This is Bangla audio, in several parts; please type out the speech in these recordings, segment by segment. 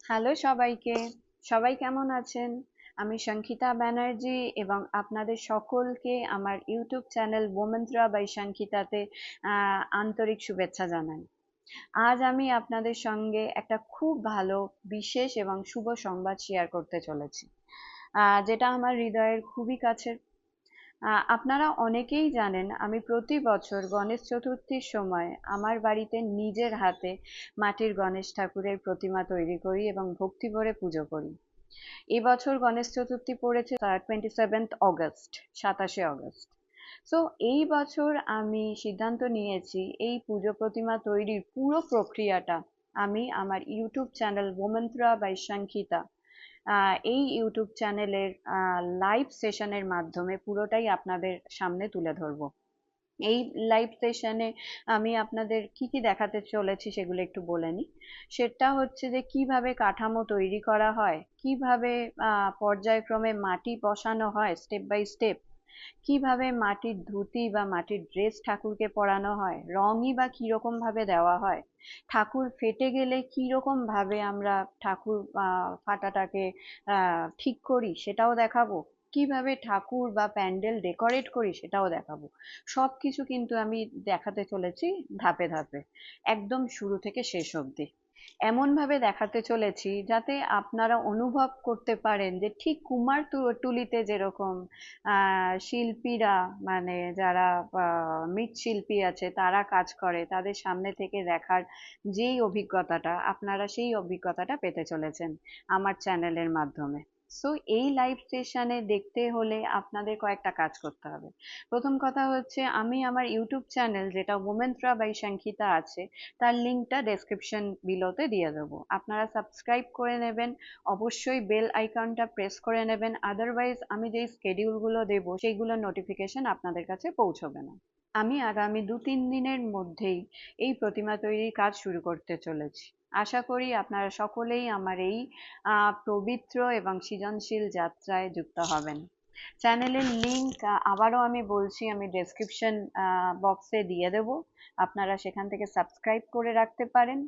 হ্যালো সবাইকে। সবাই কেমন আছেন? আমি সংখিতা ব্যানার্জি এবং আপনাদের সকলকে আমার ইউটিউব চ্যানেল ওমেন্ত্রা বাই সংখিতাতে আন্তরিক শুভেচ্ছা জানাই। আজ আমি আপনাদের সঙ্গে একটা খুব ভালো, বিশেষ এবং শুভ সংবাদ শেয়ার করতে চলেছি, যেটা আমার হৃদয়ের খুবই কাছের। আপনারা অনেকেই জানেন আমি প্রতি বছর গণেশ চতুর্থীর সময় আমার বাড়িতে নিজের হাতে মাটির গণেশ ঠাকুরের প্রতিমা তৈরি করি এবং ভক্তি ভরে পুজো করি। এবছর গণেশ চতুর্থী পড়েছে 27 অগস্ট, 27 অগস্ট। সো এই বছর আমি সিদ্ধান্ত নিয়েছি এই পুজো প্রতিমা তৈরির পুরো প্রক্রিয়াটা আমি আমার ইউটিউব চ্যানেল ওমেন্ত্রা বাই সংখিতা, এই ইউটিউব চ্যানেলের লাইভ সেশনের মাধ্যমে পুরোটাই আপনাদের সামনে তুলে ধরবো। এই লাইভ সেশনে আমি আপনাদের কি কি দেখাতে চলেছি সেগুলো একটু বলে নিই। সেটা হচ্ছে যে কিভাবে কাঠামো তৈরি করা হয়, কিভাবে পর্যায়ক্রমে মাটি বসানো হয় স্টেপ বাই স্টেপ, কিভাবে মাটির ধুতি বা মাটির ড্রেস ঠাকুরকে পরানো হয়, রঙই বা কিরকম ভাবে দেওয়া হয়, ঠাকুর ফেটে গেলে কিরকম ভাবে আমরা ঠাকুর ফাটাটাকে ঠিক করি সেটাও দেখাবো, কিভাবে ঠাকুর বা প্যান্ডেল ডেকোরেট করি সেটাও দেখাবো। সবকিছু কিন্তু আমি দেখাতে চলেছি ধাপে ধাপে, একদম শুরু থেকে শেষ অবধি। এমন ভাবে দেখাতে চলেছি যাতে আপনারা অনুভব করতে পারেন যে ঠিক কুমারটুলিতে যেরকম শিল্পীরা, মানে যারা মৃৎশিল্পী আছে তারা কাজ করে, তাদের সামনে থেকে দেখার যেই অভিজ্ঞতাটা, আপনারা সেই অভিজ্ঞতাটা পেতে চলেছেন আমার চ্যানেলের মাধ্যমে। সো এই লাইভ সেশনে দেখতে হলে আপনাদের কয়েকটা কাজ করতে হবে। প্রথম কথা হচ্ছে, আমি আমার ইউটিউব চ্যানেল যেটা ওমেন্ত্রা বাই সংখিতা আছে, তার লিঙ্কটা ডেসক্রিপশন বিলোতে দিয়ে দেবো। আপনারা সাবস্ক্রাইব করে নেবেন, অবশ্যই বেল আইকনটা প্রেস করে নেবেন, আদারওয়াইজ আমি যেই স্কেডিউলগুলো দেবো সেইগুলোর নোটিফিকেশন আপনাদের কাছে পৌঁছবে না। আমি আগামী 2-3 দিনের মধ্যেই এই প্রতিমা তৈরির কাজ শুরু করতে চলেছি। আশা করি আপনারা সকলেই আমার এই পবিত্র এবং সৃজনশীল যাত্রায় যুক্ত হবেন। চ্যানেলের লিংক আবারও আমি বলছি, আমি ডেসক্রিপশন বক্সে দিয়ে দেবো। আপনারা সেখান থেকে সাবস্ক্রাইব করে রাখতে পারেন।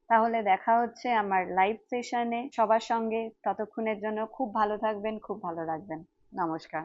তাহলে দেখা হচ্ছে আমার লাইভ সেশনে সবার সঙ্গে। ততক্ষণের জন্য খুব ভালো থাকবেন, খুব ভালো রাখবেন। নমস্কার।